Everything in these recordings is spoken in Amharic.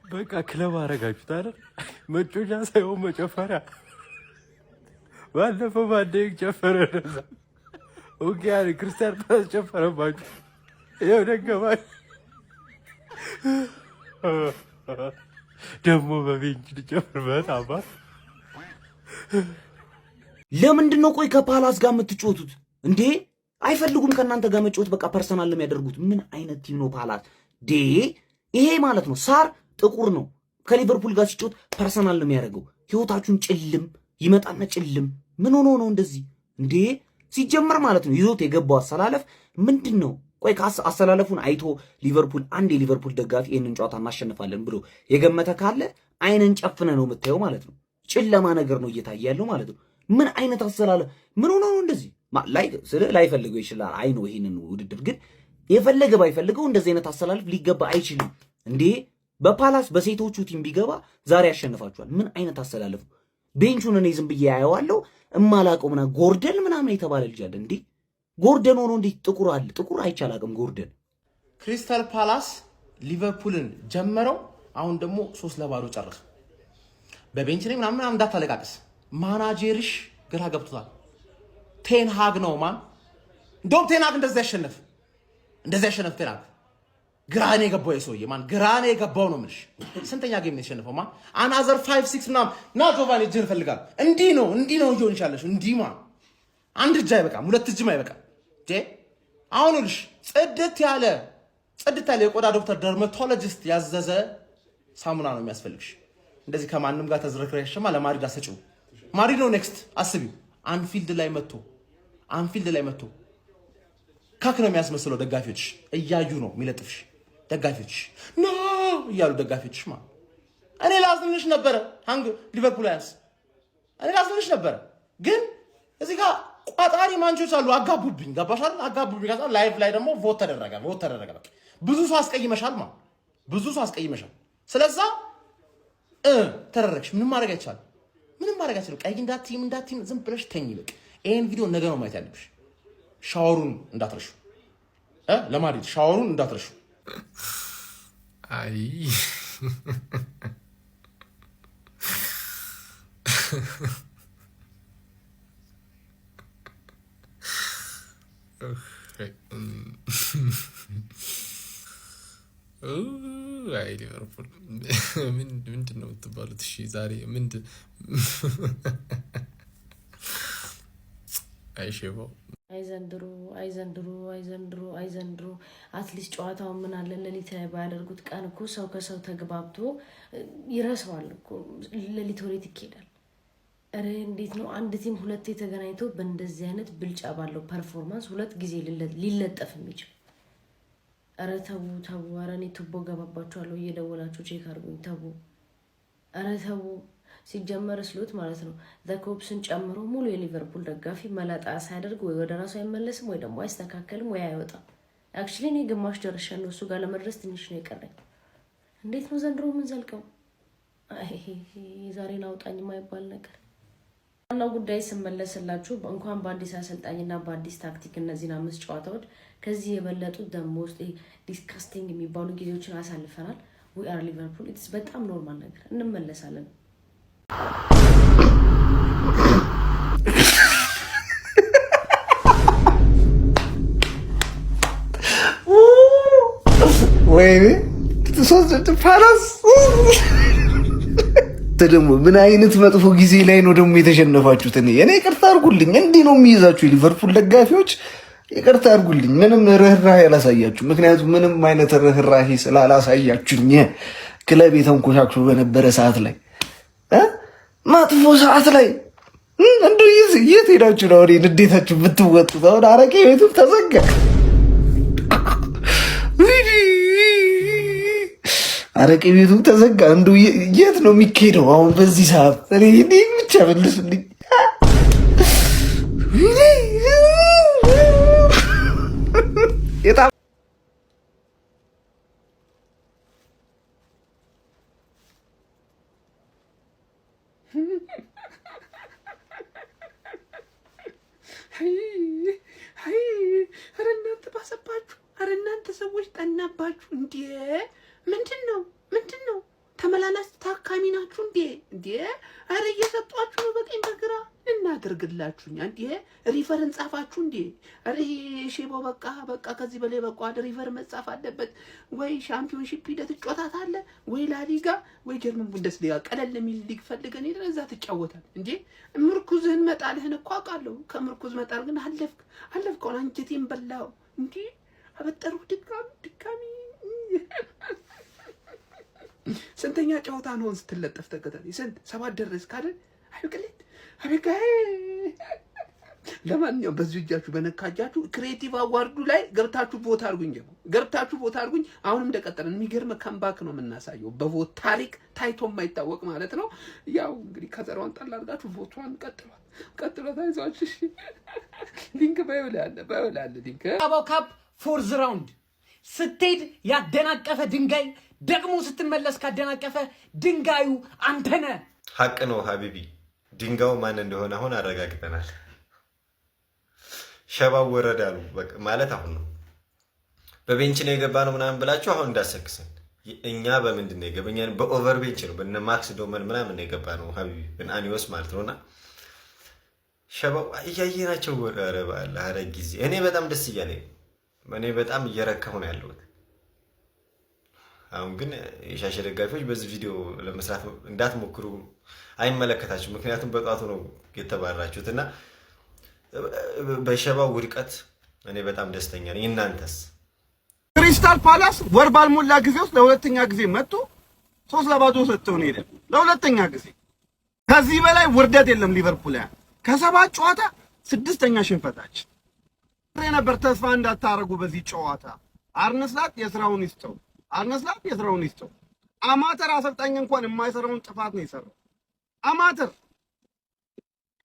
በቃ ክለብ አረጋችሁት አይደል? መጮቻ ሳይሆን መጨፈሪያ። ባለፈው ባንዴ ጨፈረ እንደዛ ኦኬ ያለ ክርስቲያን ታስጨፈረባችሁ። ይኸው ደገማችሁ ደግሞ በቤንች ልጨፍርበት አባ። ለምንድን ነው ቆይ ከፓላስ ጋር የምትጫወቱት እንዴ? አይፈልጉም ከእናንተ ጋር መጫወት፣ በቃ ፐርሰናል ለሚያደርጉት። ምን አይነት ቲም ነው ፓላስ ዴ? ይሄ ማለት ነው ሳር ጥቁር ነው ከሊቨርፑል ጋር ሲጫወት ፐርሰናል ነው የሚያደርገው። ህይወታችሁን ጭልም ይመጣና ጭልም። ምን ሆኖ ነው እንደዚህ እንዴ? ሲጀመር ማለት ነው ይዞት የገባው አሰላለፍ ምንድን ነው? ቆይ አሰላለፉን አይቶ ሊቨርፑል አንድ የሊቨርፑል ደጋፊ ይህንን ጨዋታ እናሸንፋለን ብሎ የገመተ ካለ አይንን ጨፍነ ነው የምታየው ማለት ነው። ጨለማ ነገር ነው እየታየ ያለው ማለት ነው። ምን አይነት አሰላለፍ? ምን ሆኖ ነው እንደዚህ? ላይፈልገው ይችላል። አይ ነው ይሄንን ውድድር ግን የፈለገ ባይፈልገው እንደዚህ አይነት አሰላለፍ ሊገባ አይችልም እንዴ። በፓላስ በሴቶቹ ቲም ቢገባ ዛሬ ያሸንፋቸዋል። ምን አይነት አሰላለፍ? ቤንቹን እኔ ዝም ብዬ ያየዋለሁ እማላቀው ምናምን ጎርደን ምናምን የተባለ ልጅ አለ እንዴ። ጎርደን ሆኖ እንዴ ጥቁር አለ? ጥቁር አይቻላቅም ጎርደን። ክሪስታል ፓላስ ሊቨርፑልን ጀመረው፣ አሁን ደግሞ 3-0 ጨረሰ። በቤንች ላይ ምናምን እንዳታለቃቅስ። ማናጀርሽ ግራ ገብቶታል። ቴንሃግ ነው ማን እንደውም ቴንሃግ እንደዛ ያሸነፍ ቴንሃግ ግራኔ የገባው የሰውዬ ማን ግራኔ የገባው ነው ምንሽ። ስንተኛ ጌም ነው የተሸነፈው? ማን አናዘር 5-6 ምናምን ና ጆቫኒ እጅህን እፈልጋለሁ። እንዲህ ነው እየሆን ይቻለሽ። እንዲህ ማን አንድ እጅ አይበቃም፣ ሁለት እጅም አይበቃም። አሁን ልሽ ጽድት ያለ የቆዳ ዶክተር ደርማቶሎጂስት ያዘዘ ሳሙና ነው የሚያስፈልግሽ። እንደዚህ ከማንም ጋር ተዝረክረሽማ ለማድሪድ አሰጪው። ማድሪድ ነው ኔክስት አስቢው። አንፊልድ ላይ መጥቶ ካክ ነው የሚያስመስለው። ደጋፊዎች እያዩ ነው የሚለጥፍሽ። ደጋፊዎች ኖ እያሉ ደጋፊዎች እኔ ላዝንልሽ ነበረ። ሃንግ ሊቨርፑል ያንስ እኔ ላዝንልሽ ነበረ፣ ግን እዚህ ጋር ቋጣሪ ማንቾች አሉ። አጋቡብኝ። ገባሻል? አጋቡብኝ። ጋር ላይቭ ላይ ደግሞ ቮት ተደረገ። በቃ ብዙ ሰው አስቀይመሻል ብዙ ሰው አስቀይመሻል። ስለዛ ተደረግሽ። ምንም ማድረግ አይቻልም። ቀይ እንዳትይም ዝም ብለሽ ተኝ። በቃ ይሄን ቪዲዮ ነገ ነው ማየት ያለብሽ። ሻወሩን እንዳትረሹ፣ ለማድሪድ ሻወሩን እንዳትረሹ። አይ አይ ሊቨርፑል ምንድን ነው የምትባሉት? እሺ ዛሬ ምንድን አይሸባው አይዘንድሮ አትሊስት ጨዋታው ምን አለ ሌሊት ላይ ባያደርጉት። ቀን እኮ ሰው ከሰው ተግባብቶ ይረሳዋል እኮ። ሌሊት ወዴት ይኬዳል? እረ እንዴት ነው አንድ ቲም ሁለቴ ተገናኝቶ በእንደዚህ አይነት ብልጫ ባለው ፐርፎርማንስ ሁለት ጊዜ ሊለጠፍ የሚችል? እረ ተው። እረ እኔ ቱቦ ገባባችኋለሁ፣ እየደወላችሁ ቼክ አድርጉኝ። እረ ተው። ሲጀመር ስሎት ማለት ነው ዘኮፕስን ጨምሮ ሙሉ የሊቨርፑል ደጋፊ መላጣ ሳያደርግ ወይ ወደ ራሱ አይመለስም ወይ ደግሞ አይስተካከልም ወይ አይወጣም። አክቹሊ እኔ ግማሽ ደርሻለሁ፣ እሱ ጋር ለመድረስ ትንሽ ነው የቀረኝ። እንዴት ነው ዘንድሮ ምን ዘልቀው? ዛሬን አውጣኝ የማይባል ነገር። ዋናው ጉዳይ ስመለስላችሁ እንኳን በአዲስ አሰልጣኝና በአዲስ ታክቲክ እነዚህን 5 ጨዋታዎች ከዚህ የበለጡ ደግሞ ውስጥ ዲስካስቲንግ የሚባሉ ጊዜዎችን አሳልፈናል። ዊ አር ሊቨርፑል። ኢትስ በጣም ኖርማል ነገር። እንመለሳለን። ወይኔ ፓላስ ደግሞ ምን አይነት መጥፎ ጊዜ ላይ ነው ደግሞ የተሸነፋችሁት? እኔ ይቅርታ አድርጉልኝ። እንዲህ ነው የሚይዛችሁ የሊቨርፑል ደጋፊዎች፣ ይቅርታ አድርጉልኝ። ምንም ርህራሄ አላሳያችሁ። ምክንያቱም ምንም አይነት ርህራሄ ስላላሳያችሁኝ ክለብ የተንኮሻክሾ በነበረ ሰዓት ላይ መጥፎ ሰዓት ላይ እንደው የት ሄዳችሁ ነው እኔን እንዴታችሁ ብትወጡት? አሁን አረቄ ቤቱ ተዘጋ። አረቄ ቤቱ ተዘጋ። እንደው የት ነው የሚካሄደው አሁን በዚህ ሰዓት? እኔ ብቻ መልሱልኝ። ኧረ እናንተ ባሰባችሁ። ኧረ እናንተ ሰዎች ጠናባችሁ እንዴ! ምንድን ነው ደካሚ ናችሁ እንዴ? አረ እየሰጧችሁ ነው በቀኝ በግራ እናደርግላችሁኛ እንዴ? ሪፈርን ጻፋችሁ እንዴ? አረ ሼባው በቃ ከዚህ በላይ በቃ ሪፈር መጻፍ አለበት ወይ ሻምፒዮንሺፕ ሂደት ጮታት አለ ወይ ላሊጋ ወይ ጀርመን ቡንደስሊጋ ቀለል የሚል ሊግ ፈልገን ሄደን እዛ ትጫወታል እንዴ? ምርኩዝህን መጣልህን እኮ አውቃለሁ። ከምርኩዝ መጣል ግን አለፍከው አንጀቴን በላው እንዴ? አበጠሩ ድካሚ ስንተኛ ጨዋታ ነው ስትለጠፍ ተከታታይ ስንት 7 ደረስክ አይደል? አይበቅልት አበቃይ። ለማንኛውም በዚህ እጃችሁ በነካጃችሁ ክሬቲቭ አዋርዱ ላይ ገብታችሁ ቦታ አድርጉኝ። አሁንም እንደቀጠለን የሚገርም ካምባክ ነው የምናሳየው በቮት ታሪክ ታይቶ የማይታወቅ ማለት ነው። ያው እንግዲህ ከዘራውን ጣል አድርጋችሁ ቮቷን ቀጥሏት አይዟችሁ። እሺ ሊንክ ባይወላለ ሊንክ አባው ካፕ ፎርዝ ራውንድ ስትሄድ ያደናቀፈ ድንጋይ ደግሞ ስትመለስ ካደናቀፈ ድንጋዩ አንተነ። ሀቅ ነው ሀቢቢ፣ ድንጋዩ ማን እንደሆነ አሁን አረጋግጠናል። ሸባው ወረደ አሉ ማለት አሁን ነው። በቤንች ነው የገባ ነው ምናምን ብላችሁ አሁን እንዳሰክሰን። እኛ በምንድን ነው የገበኛን? በኦቨር ቤንች ነው በነ ማክስ ዶመን ምናምን ነው የገባ ነው ሀቢቢ፣ በአኒዮስ ማለት ነውና ሸባው እያየናቸው ወረ ባለ አረ ጊዜ እኔ በጣም ደስ እያለኝ እኔ በጣም እየረካሁ ነው ያለሁት። አሁን ግን የሻሸ ደጋፊዎች በዚህ ቪዲዮ ለመስራት እንዳትሞክሩ፣ አይመለከታችሁ። ምክንያቱም በጧቱ ነው የተባራችሁት እና በሸባው ውድቀት እኔ በጣም ደስተኛ ነኝ። እናንተስ? ክሪስታል ፓላስ ወር ባልሞላ ጊዜ ውስጥ ለሁለተኛ ጊዜ መጥቶ 3-0 ሰጥተው ነው ሄደ። ለሁለተኛ ጊዜ ከዚህ በላይ ውርደት የለም። ሊቨርፑል ከ7 ጨዋታ 6ኛ ሽንፈታችን ነበር። ተስፋ እንዳታረጉ በዚህ ጨዋታ። አርነ ስላት የስራውን ይስጠው። አማተር አሰልጣኝ እንኳን የማይሰራውን ጥፋት ነው የሰራው። አማተር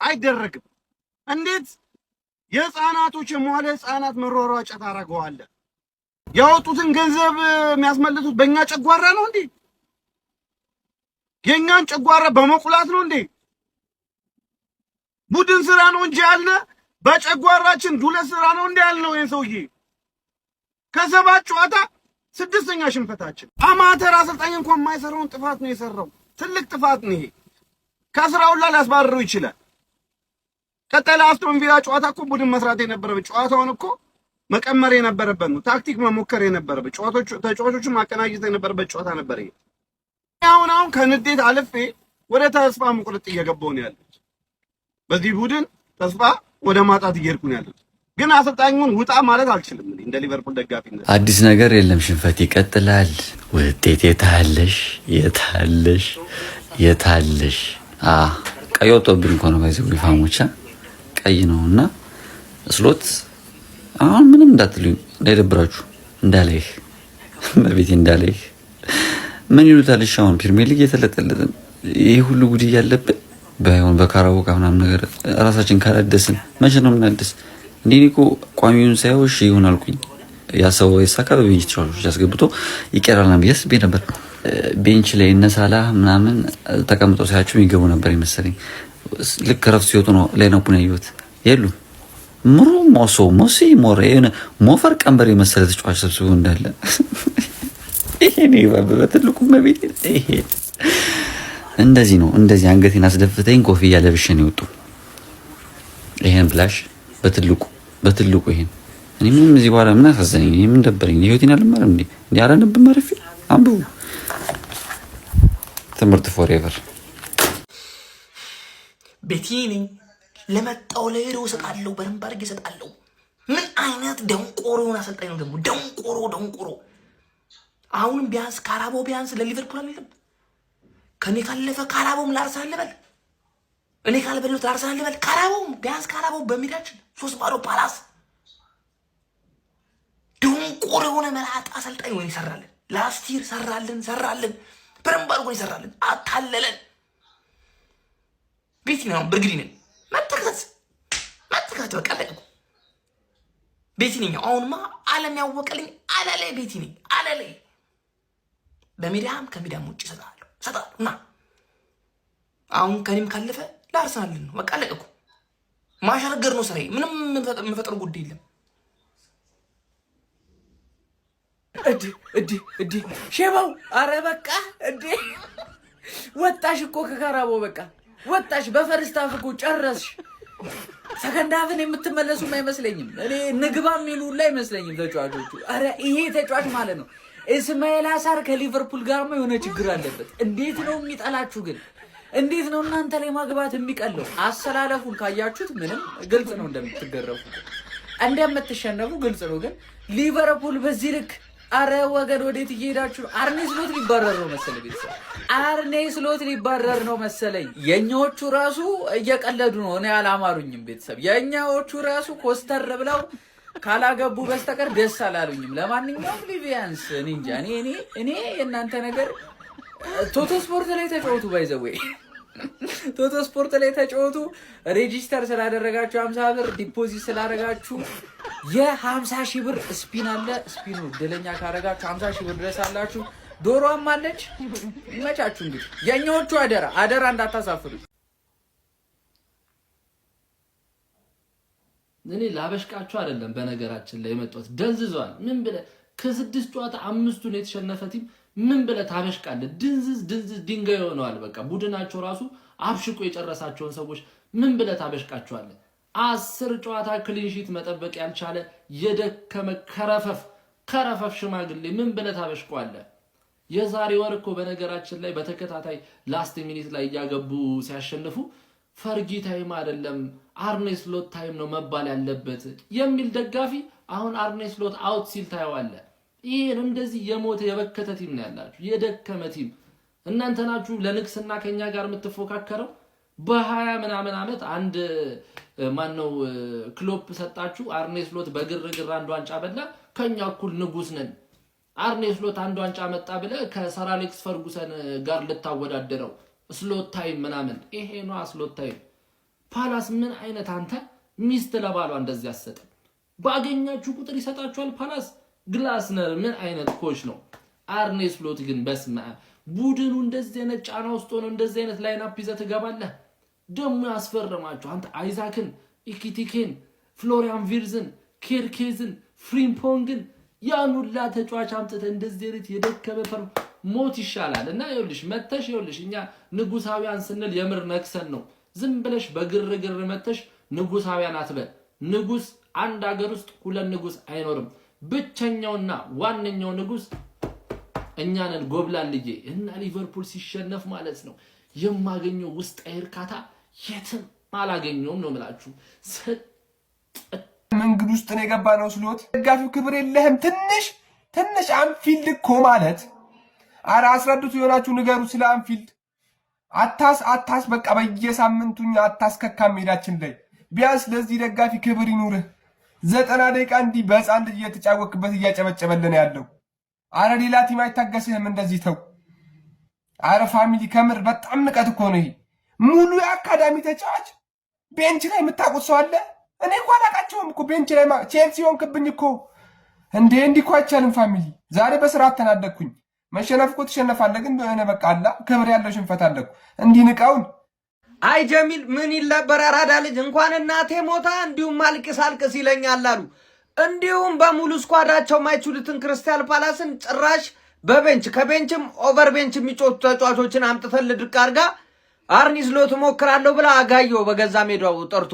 አይደረግም። እንዴት የህፃናቶች የመዋለ ህፃናት መሯሯጫ ታደርገዋለህ? ያወጡትን ገንዘብ የሚያስመልሱት በእኛ ጨጓራ ነው እንዴ? የኛን ጨጓራ በመቁላት ነው እንዴ? ቡድን ስራ ነው እንጂ ያልነ በጨጓራችን ዱለት ስራ ነው እንዴ ያልነው? ይሄን ሰውዬ ከ7 ጨዋታ 6ኛ ሽንፈታችን። አማተር አሰልጣኝ እንኳን የማይሰራውን ጥፋት ነው የሰራው። ትልቅ ጥፋት ነው ይሄ። ከስራው ላይ ሊያስባርረው ይችላል። ቀጣይ አስቶን ቪላ ጨዋታ እኮ ቡድን መስራት የነበረበት ጨዋታውን እኮ መቀመር የነበረበት ነው። ታክቲክ መሞከር የነበረበት ተጫዋቾቹን ማቀናጀት የነበረበት ጨዋታ ነበር ይሄ። አሁን ከንዴት አልፌ ወደ ተስፋ መቁረጥ እየገባሁ ነው ያለሁት። በዚህ ቡድን ተስፋ ወደ ማጣት እየሄድኩ ነው ያለሁት። ግን አሰልጣኙን ውጣ ማለት አልችልም። እንደ ሊቨርፑል ደጋፊነት አዲስ ነገር የለም። ሽንፈት ይቀጥላል። ውጤት የታለሽ ቀይ ወጥቶብን እኮ ነው ባይዘው ፋሞቻ ቀይ ነውና ስሎት አሁን ምንም እንዳትሉኝ እንዳይደብራችሁ እንዳለህ በቤት እንዳለህ ምን ይሉታል? አሁን ፕሪሚየር ሊግ የተለጠለጠን ይሄ ሁሉ ጉድ ያለብን ባይሆን በካራቦካ ምናምን ነገር ራሳችን ካላደስን መቼ ነው የምናደስ? እንዴ ቋሚውን ሳይሆን እሺ ይሆን አልኩኝ። ያሰበው የሳካ በቤንች ተጫዋቾች ያስገብቶ ይቀራልና ቢያስ ነበር። ቤንች ላይ እነሳላ ምናምን ተቀምጠው ሳያቸው ይገቡ ነበር ይመስለኝ። ልክ ረፍት ሲወጡ ነው ላይናፑን ያዩት የሉም። ሞሲ ሞፈር ቀንበር የመሰለ ተጫዋች ሰብስቦ እንዳለ ይሄ ነው በትልቁ መቤት። ይሄ እንደዚህ ነው። እንደዚህ አንገቴን አስደፍተኝ ኮፍያ ለብሼ ነው የወጡ። ይሄን ብላሽ በትልቁ ይሄን እኔ ምንም እዚህ በኋላ ምን አሳዘነኝ? እኔ ምን ደበረኝ? ህይወቴን አልማርም እንዴ? አላነብም። ማረፊ አንብቡ። ትምህርት ፎሬቨር። ቤቲኒ ለመጣው ለሄዶ እሰጣለሁ፣ በደንብ አድርጌ እሰጣለሁ። ምን አይነት ደንቆሮ የሆነ አሰልጣኝ ነው ደግሞ! ደንቆሮ። አሁንም ቢያንስ ካራቦ ቢያንስ ለሊቨርፑል አይደለም። ከኔ ካለፈ ካራቦም ለአርሰናል ልበል፣ እኔ ካልበሉት ለአርሰናል ልበል። ካራቦም ቢያንስ ካራቦም በሜዳችን 3-0 ፓላስ። ደንቆሮ የሆነ መላጣ አሰልጣኝ ወይ ይሰራልን። ላስቲር ሰራልን፣ በደንብ አድርጎ ይሰራልን። አታለለን። ቤቲኒ ነው ብርግዲንን መተከት በቃ ለቁ ቤቲኒ ነው። አሁንማ ዓለም ያወቀልኝ አለላይ ቤቲኒ አለላይ። በሜዳም ከሜዳም ውጭ ሰጣለሁ እና አሁን ከኔም ካለፈ ለአርሰናል ነው በቃ ለቁ። ማሸነገር ነው ስራዬ። ምንም የምፈጥር ጉዳይ የለም። እዲ ሼባው አረ በቃ እዲ ወጣሽ እኮ ከካራቦ በቃ ወጣሽ። በፈርስት ሃፍ እኮ ጨረስሽ። ሰከንድ ሃፍን የምትመለሱም አይመስለኝም። እኔ ንግባ የሚሉ ላይ አይመስለኝም ተጫዋቾቹ። አረ ይሄ ተጫዋች ማለት ነው እስማኤል አሳር ከሊቨርፑል ጋርማ የሆነ ችግር አለበት። እንዴት ነው የሚጠላችሁ ግን? እንዴት ነው እናንተ ላይ ማግባት የሚቀለው? አሰላለፉን ካያችሁት ምንም ግልጽ ነው እንደምትገረፉ እንደምትሸነፉ ግልጽ ነው። ግን ሊቨርፑል በዚህ ልክ አረ ወገድ ወዴት እየሄዳችሁ ነው? አርኔ ስሎት ሊባረር ነው መሰለኝ። ቤተሰብ አርኔ ስሎት ሊባረር ነው መሰለኝ። የኛዎቹ ራሱ እየቀለዱ ነው። እኔ አላማሩኝም። ቤተሰብ የኛዎቹ ራሱ ኮስተር ብለው ካላገቡ በስተቀር ደስ አላሉኝም። ለማንኛውም ሊቪያንስ እኔ እንጃ እኔ የእናንተ ነገር ቶቶ ስፖርት ላይ ተጫወቱ። ባይዘዌ ቶቶ ስፖርት ላይ ተጫወቱ። ሬጂስተር ስላደረጋችሁ 50 ብር ዲፖዚት ስላደረጋችሁ የ50 ሺህ ብር ስፒን አለ። ስፒኑ እድለኛ ካረጋችሁ 50 ሺህ ብር ድረስ አላችሁ። ዶሮም አለች። ይመቻችሁ። እንግዲህ የኛዎቹ አደራ እንዳታሳፍሩ። እኔ ላበሽቃችሁ አይደለም በነገራችን ላይ የመጣሁት። ደንዝዟል። ምን ብለህ ከ6 ጨዋታ 5ቱን የተሸነፈ ቲም ምን ብለህ ታበሽቃለህ? ድንዝዝ ድንጋይ ሆነዋል። በቃ ቡድናቸው ራሱ አብሽቆ የጨረሳቸውን ሰዎች ምን ብለህ ታበሽቃቸዋለህ? 10 ጨዋታ ክሊንሺት መጠበቅ ያልቻለ የደከመ ከረፈፍ ሽማግሌ ምን ብለህ ታበሽቀዋለህ? የዛሬ ወር እኮ በነገራችን ላይ በተከታታይ ላስት ሚኒት ላይ እያገቡ ሲያሸንፉ ፈርጊ ታይም አይደለም አርኔ ስሎት ታይም ነው መባል ያለበት የሚል ደጋፊ አሁን አርኔ ስሎት አውት ሲል ታየዋለህ። ይሄን እንደዚህ የሞተ የበከተ ቲም ነው ያላችሁ፣ የደከመ ቲም። እናንተ ናችሁ ለንግስና ከኛ ጋር የምትፎካከረው። በ20 ምናምን ዓመት አንድ ማነው ክሎፕ ሰጣችሁ። አርኔ ስሎት በግርግር አንድ ዋንጫ በላ። ከኛ እኩል ንጉስ ነን። አርኔ ስሎት አንድ ዋንጫ መጣ ብለ ከሰር አሌክስ ፈርጉሰን ጋር ልታወዳደረው ስሎት ታይም ምናምን። ይሄ ነው ስሎት ታይም። ፓላስ ምን አይነት አንተ ሚስት ለባሏ እንደዚህ ያሰጠ ባገኛችሁ ቁጥር ይሰጣችኋል ፓላስ። ግላስነር ምን አይነት ኮች ነው? አርኔ ስሎት ግን በስመ አብ ቡድኑ እንደዚህ አይነት ጫና ውስጥ ሆኖ እንደዚህ አይነት ላይን አፕ ይዘህ ትገባለህ። ደሞ ያስፈረማችሁ አንተ አይዛክን፣ ኢኪቲኬን፣ ፍሎሪያን ቪርዝን፣ ኬርኬዝን፣ ፍሪምፖንግን ያን ሁላ ተጫዋች አምጥተህ እንደዚህ አይነት የደከመ ሞት ይሻላል። እና ይኸውልሽ መተሽ ይኸውልሽ እኛ ንጉሳውያን ስንል የምር ነክሰን ነው። ዝም ብለሽ በግርግር መተሽ ንጉሳውያን አትበል። ንጉስ አንድ ሀገር ውስጥ ሁለት ንጉስ አይኖርም። ብቸኛውና ዋነኛው ንጉስ እኛንን ጎብላልዬ እና ሊቨርፑል ሲሸነፍ ማለት ነው የማገኘው ውስጥ እርካታ የትም አላገኘውም ነው የምላችሁ። መንገድ ውስጥ ነው የገባነው። ስሎት ደጋፊው ክብር የለህም። ትንሽ አንፊልድ እኮ ማለት አረ አስረዱት የሆናችሁ ንገሩ ስለ አንፊልድ። አታስ በቃ በየሳምንቱኛ አታስከካም ሜዳችን ላይ። ቢያንስ ለዚህ ደጋፊ ክብር ይኑርህ። 90 ደቂቃ እንዲህ በህፃን ልጅ እየተጫወክበት እያጨበጨበልን ያለው። አረ ሌላ ቲም አይታገስህም እንደዚህ ተው። አረ ፋሚሊ ከምር በጣም ንቀት እኮ ነው ይሄ። ሙሉ የአካዳሚ ተጫዋች ቤንች ላይ የምታውቁት ሰው አለ? እኔ እኮ አላውቃቸውም እኮ ቤንች ላይ ቼልሲ ሆንክብኝ እኮ እንዴ! እንዲህ እኮ አይቻልም ፋሚሊ። ዛሬ በስርዓት ተናደድኩኝ። መሸነፍ እኮ ትሸነፋለህ፣ ግን በሆነ በቃ አላ ክብር ያለው ሽንፈት አለ እኮ እንዲህ ንቀውን። አይ ጀሚል ምን ይለበር አራዳ ልጅ እንኳን እናቴ ሞታ እንዲሁም አልቅስ ይለኛል አሉ። እንዲሁም በሙሉ ስኳዳቸው ማይችሉትን ክሪስታል ፓላስን ጭራሽ በቤንች ከቤንችም ኦቨር ቤንች የሚጮቱ ተጫዋቾችን አምጥተን ልድቅ አድርጋ አርኔ ስሎት ሞክራለሁ ብላ አጋየው በገዛ ሜዳው ጠርቶ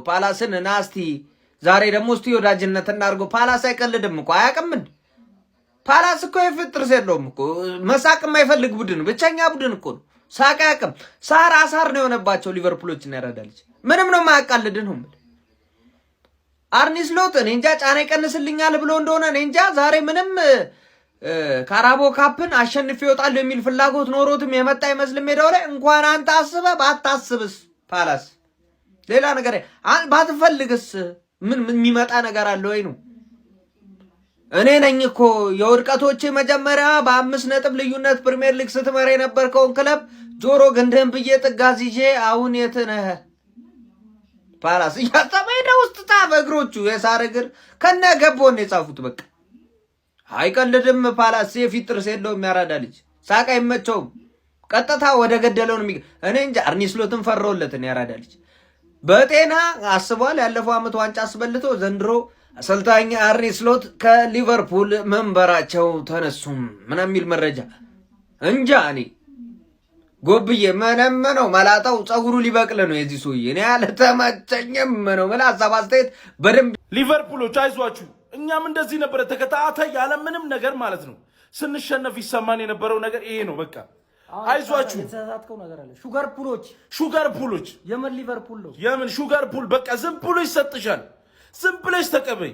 ፓላስን ናስቲ ዛሬ ደግሞ እስቲ ወዳጅነት እናድርገው። ፓላስ አይቀልድም እኮ አያውቅም እንዴ? ፓላስ እኮ የፍጥር የለውም እኮ መሳቅ የማይፈልግ ቡድን ብቸኛ ቡድን እኮ ነው። ሳቅ አያውቅም። አሳር ነው የሆነባቸው ሊቨርፑሎችን ያረዳልች ምንም ነው የማያቃልድን ነው። አርኔ ስሎት እኔ እንጃ ጫና ይቀንስልኛል ብሎ እንደሆነ እኔ እንጃ። ዛሬ ምንም ካራቦ ካፕን አሸንፍ ይወጣል የሚል ፍላጎት ኖሮትም የመጣ አይመስልም ሜዳው ላይ። እንኳን አንተ አስበህ ባታስብስ ፓላስ ሌላ ነገር ባትፈልግስ ምን የሚመጣ ነገር አለ ወይ ነው? እኔ ነኝ እኮ የውድቀቶች መጀመሪያ በ5 ነጥብ ልዩነት ፕሪሚየር ሊግ ስትመራ የነበርከውን ክለብ ጆሮ ግንድህን ብዬ ጥጋዝ ይዤ አሁን የት ነህ? ፓላስ እያጠመደ ውስጥ ታፈ እግሮቹ የሳር እግር ከነ ገቦን የጻፉት በቃ አይቀልድም። ፓላስ የፊት ጥርስ የለውም። ያራዳ ልጅ ሳቅ አይመቸውም። ቀጥታ ወደ ገደለው ነው እኔ እንጃ። አርኔ ስሎትን ፈረውለት ነው ያራዳ ልጅ በጤና አስቧል። ያለፈው አመት ዋንጫ አስበልቶ ዘንድሮ አሰልጣኝ አርኔ ስሎት ከሊቨርፑል መንበራቸው ተነሱም ምናምን የሚል መረጃ እንጃ። እኔ ጎብዬ መነመነው መላጣው ጸጉሩ ሊበቅል ነው የዚህ ሰውዬ። እኔ አልተመቸኝም ነው ምን ሐሳብ አስተያየት በደንብ ሊቨርፑሎች አይዟችሁ። እኛም እንደዚህ ነበር ተከታታይ ያለ ምንም ነገር ማለት ነው ስንሸነፍ ይሰማን የነበረው ነገር ይሄ ነው። በቃ አይዟችሁ። የተሳሳትከው ነገር አለ። ሹገር ፑሎች የምን ሊቨርፑል ነው? የምን ሹገር ፑል? በቃ ዝም ብሎ ይሰጥሻል። ዝም ብለሽ ተቀበይ።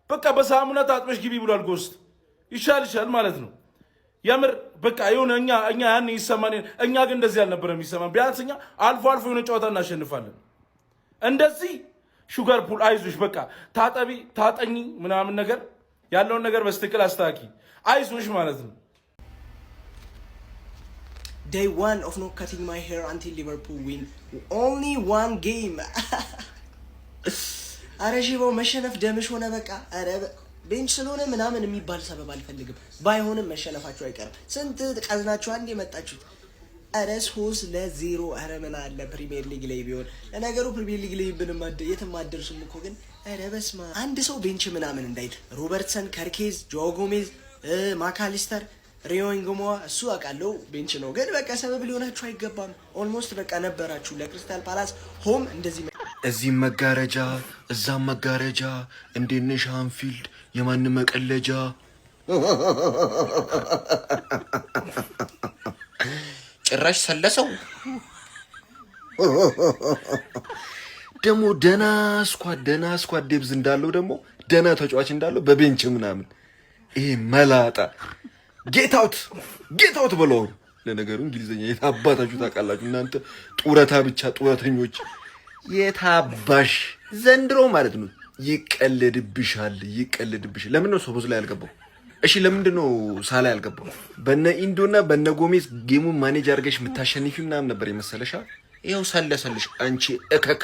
በቃ በሳሙና ታጥበሽ ግቢ ብሏል ጎስት። ይሻልሻል ማለት ነው። የምር በቃ የሆነ እኛ ያን ይሰማን። እኛ ግን እንደዚህ አልነበረም ይሰማን። ቢያንስ እኛ አልፎ አልፎ የሆነ ጨዋታ እናሸንፋለን። እንደዚህ ሹገር ፑል አይዞሽ፣ በቃ ታጠቢ ታጠኝ ምናምን ነገር ያለውን ነገር በስትክክል አስተካኪ። አይዞሽ ማለት ነው። Day 1 of not cutting my hair until Liverpool win. Only one game. አረ ሺባው መሸነፍ ደምሽ ሆነ በቃ። አረ ቤንች ስለሆነ ምናምን የሚባል ሰበብ አልፈልግም። ባይሆንም መሸነፋችሁ አይቀርም። ስንት ቀዝናችሁ አንድ የመጣችሁት። አረ 3-0። አረ ምን አለ ፕሪሚየር ሊግ ላይ ቢሆን። ለነገሩ ፕሪሚየር ሊግ ላይ ብንም የትም አደርሱም እኮ ግን አረ በስማ አንድ ሰው ቤንች ምናምን እንዳይል። ሮበርትሰን፣ ከርኬዝ፣ ጆ ጎሜዝ፣ ማካሊስተር፣ ሪዮንግሞ እሱ አውቃለሁ ቤንች ነው። ግን በቃ ሰበብ ሊሆናችሁ አይገባም። ኦልሞስት በቃ ነበራችሁ ለክሪስታል ፓላስ ሆም እንደዚህ እዚህም መጋረጃ እዛም መጋረጃ እንዴት ነሽ አንፊልድ የማንም መቀለጃ። ጭራሽ ሰለሰው ደግሞ ደና ስኳድ ዴብዝ እንዳለው ደግሞ ደና ተጫዋች እንዳለው በቤንች ምናምን ይሄ መላጣ ጌት አውት ብለው። ለነገሩ እንግሊዘኛ የታባታችሁ ታውቃላችሁ እናንተ ጡረታ ብቻ ጡረተኞች። የታባሽ ዘንድሮ ማለት ነው ይቀልድብሻል። ለምን ነው ሶቦዝ ላይ ያልገባው? እሺ ለምንድን ነው ሳላ ያልገባው? በነ ኢንዶና በነ ጎሜዝ ጌሙን ማኔጅ አድርገሽ የምታሸንፊ ምናምን ነበር የመሰለሻ። ይኸው ሰለሰልሽ አንቺ እከክ።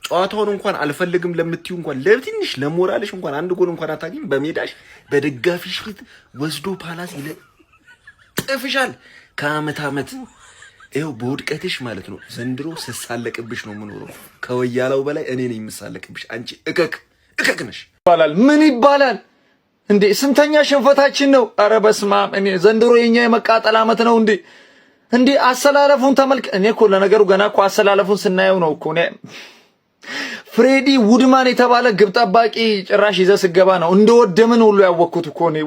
ጨዋታውን እንኳን አልፈልግም ለምትዩ እንኳን ለትንሽ ለሞራልሽ እንኳን አንድ ጎል እንኳን አታገኝ። በሜዳሽ በደጋፊሽ ፊት ወስዶ ፓላስ ይለጥፍሻል ከአመት አመት። ይኸው በውድቀትሽ ማለት ነው ዘንድሮ ስሳለቅብሽ ነው የምኖረው። ከወያላው በላይ እኔ ነኝ የምሳለቅብሽ። አንቺ እከክ ነሽ። ምን ይባላል እንዴ? ስንተኛ ሽንፈታችን ነው? አረ በስመ አብ። እኔ ዘንድሮ የኛ የመቃጠል አመት ነው እንዴ አሰላለፉን ተመልክ። እኔ እኮ ለነገሩ ገና እኮ አሰላለፉን ስናየው ነው እኮ ፍሬዲ ውድማን የተባለ ግብ ጠባቂ ጭራሽ ይዘህ ስገባ ነው እንደወደምን ሁሉ ያወቅኩት እኮ እኔ።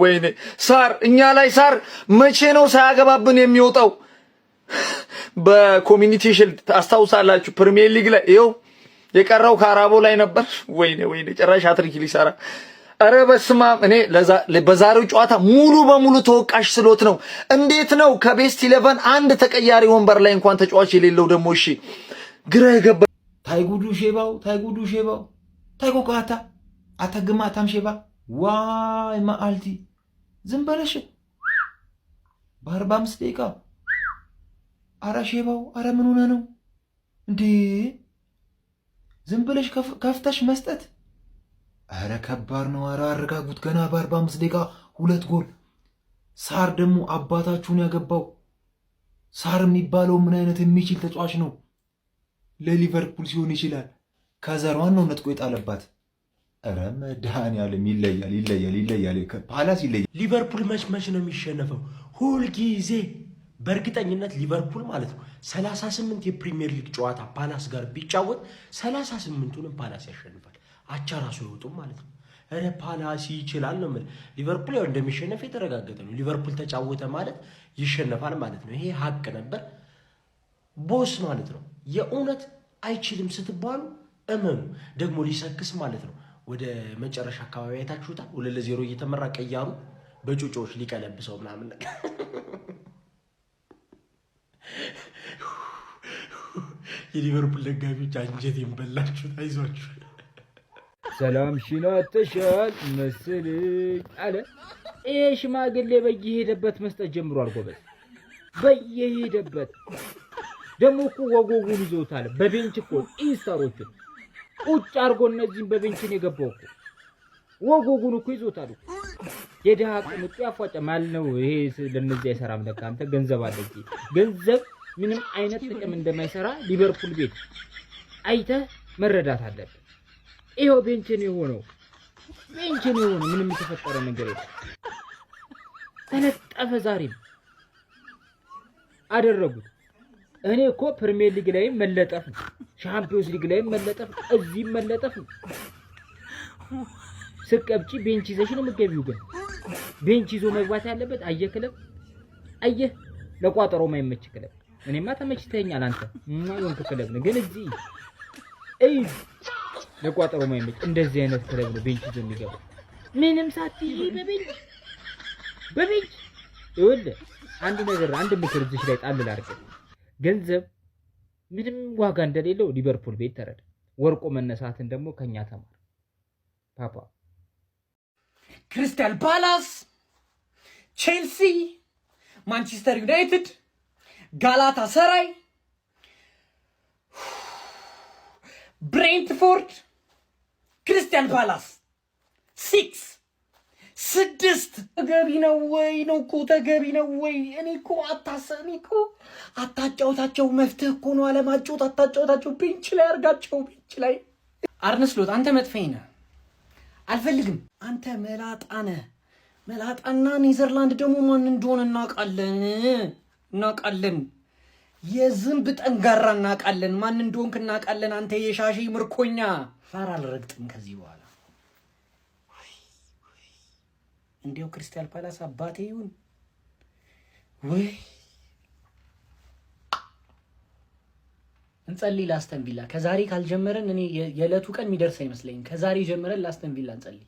ወይኔ ሳር፣ እኛ ላይ ሳር መቼ ነው ሳያገባብን የሚወጣው? በኮሚኒቲ ሺልድ አስታውሳላችሁ ፕሪሚየር ሊግ ላይ ይኸው የቀረው ካራቦ ላይ ነበር። ወይኔ ጭራሽ አትሪክ ሊሰራ። አረ በስመ አብ። እኔ በዛሬው ጨዋታ ሙሉ በሙሉ ተወቃሽ ስሎት ነው። እንዴት ነው ከቤስት 11 አንድ ተቀያሪ ወንበር ላይ እንኳን ተጫዋች የሌለው ደግሞ? እሺ ግራ የገባ ታይጉዱ ሼባው ታይጎቃታ አተግማታም ሼባ ዋይ ማአልቲ ዝም በለሽ በ45 ደቂቃ። አረ ሼባው አረ ምን ሆነ ነው እንዴ? ዝም ብለሽ ከፍተሽ መስጠት አረ ከባድ ነው። አረ አረጋጉት። ገና በ45 ደቂቃ 2 ጎል። ሳር ደግሞ አባታችሁን ያገባው ሳር የሚባለው ምን አይነት የሚችል ተጫዋች ነው? ለሊቨርፑል ሲሆን ይችላል። ከዘሯን ነው ነጥቆ የጣለባት። ኧረ መድኃኒዓለም ይለያል። ፓላስ ይለያል። ሊቨርፑል መች ነው የሚሸነፈው? ሁልጊዜ በእርግጠኝነት ሊቨርፑል ማለት ነው 38 የፕሪሚየር ሊግ ጨዋታ ፓላስ ጋር ቢጫወት 38ቱንም ፓላስ ያሸንፋል። አቻ ራሱ ይወጡም ማለት ነው። ኧረ ፓላስ ይችላል ነው የምልህ። ሊቨርፑል ያው እንደሚሸነፍ የተረጋገጠ ነው። ሊቨርፑል ተጫወተ ማለት ይሸነፋል ማለት ነው። ይሄ ሀቅ ነበር። ቦስ ማለት ነው። የእውነት አይችልም ስትባሉ እመኑ። ደግሞ ሊሰክስ ማለት ነው። ወደ መጨረሻ አካባቢ አይታችሁታል። 2-0 እየተመራ ቀያሩ በጩጮዎች ሊቀለብሰው ምናምን ነገር የሊቨርፑል ደጋፊዎች አንጀቴን በላችሁ። አይዟችሁ። ሰላም ሽናተሻል መስልኝ አለ። ይሄ ሽማግሌ በየሄደበት መስጠት ጀምሯል። ጎበዝ በየሄደበት ደግሞ እኮ ወጎጉን ይዞታል። በቤንች እኮ ኢንስታሮቹን ቁጭ አድርጎ እነዚህም በቤንችን የገባው እኮ ወጎጉን እኮ ይዞታል። የድሃ ቅምጡ ያፏጨ ማለት ነው። ይሄ ለነዚህ አይሰራም። ለካ አንተ ገንዘብ አለ እንጂ ገንዘብ ምንም አይነት ጥቅም እንደማይሰራ ሊቨርፑል ቤት አይተህ መረዳት አለብህ። ይሄው ቤንችን የሆነው ምንም የተፈጠረ ነገር የለም። ተለጠፈ ዛሬም አደረጉት። እኔ እኮ ፕሪሚየር ሊግ ላይ መለጠፍ ነው፣ ሻምፒዮንስ ሊግ ላይ መለጠፍ ነው፣ እዚህ መለጠፍ ነው። ስቀብጪ ቤንች ይዘሽ ነው የምትገቢው። ግን ቤንች ይዞ መግባት ያለበት አየህ ክለብ፣ አየህ ለቋጠሮ ማይመች ክለብ። እኔማ ተመችተኛል አንተ የሆንክ ክለብ ነው። ግን እዚህ ለቋጠሮ ማይመች እንደዚህ አይነት ክለብ ነው ቤንች ይዞ የሚገባው። ምንም ሳትይ በቤንች ይኸውልህ አንድ ነገር አንድ ምክር እዚህ ላይ ጣል ላድርግ። ገንዘብ ምንም ዋጋ እንደሌለው ሊቨርፑል ቤት ተረዳ። ወርቆ መነሳትን ደግሞ ከኛ ተማር ፓፓ። ክሪስታል ፓላስ፣ ቼልሲ፣ ማንቸስተር ዩናይትድ፣ ጋላታ ሰራይ፣ ብሬንትፎርድ፣ ክሪስታል ፓላስ 6 ተገቢ ነው ወይ ነው እኮ ተገቢ ነው ወይ? እኔ እኮ አታጫውታቸው። መፍትህ እኮ ነው አለማጫወት። አታጫውታቸው። ቤንች ላይ አርጋቸው። ቤንች ላይ አርነ ስሎት አንተ መጥፈኝ ነህ፣ አልፈልግም። አንተ መላጣ ነህ፣ መላጣና ኔዘርላንድ ደግሞ ማን እንደሆነ እናውቃለን። የዝንብ ጠንጋራ እናውቃለን። ማን እንደሆንክ እናውቃለን። አንተ የሻሺ ምርኮኛ። ፋር አልረግጥም ከዚህ በኋላ። እንዲያው ክሪስታል ፓላስ አባቴ ይሁን ወይ። እንጸልይ ላስተን ቪላ። ከዛሬ ካልጀመረን እኔ የዕለቱ ቀን የሚደርስ አይመስለኝም። ከዛሬ ጀመረን ላስተን ቪላ እንጸልይ።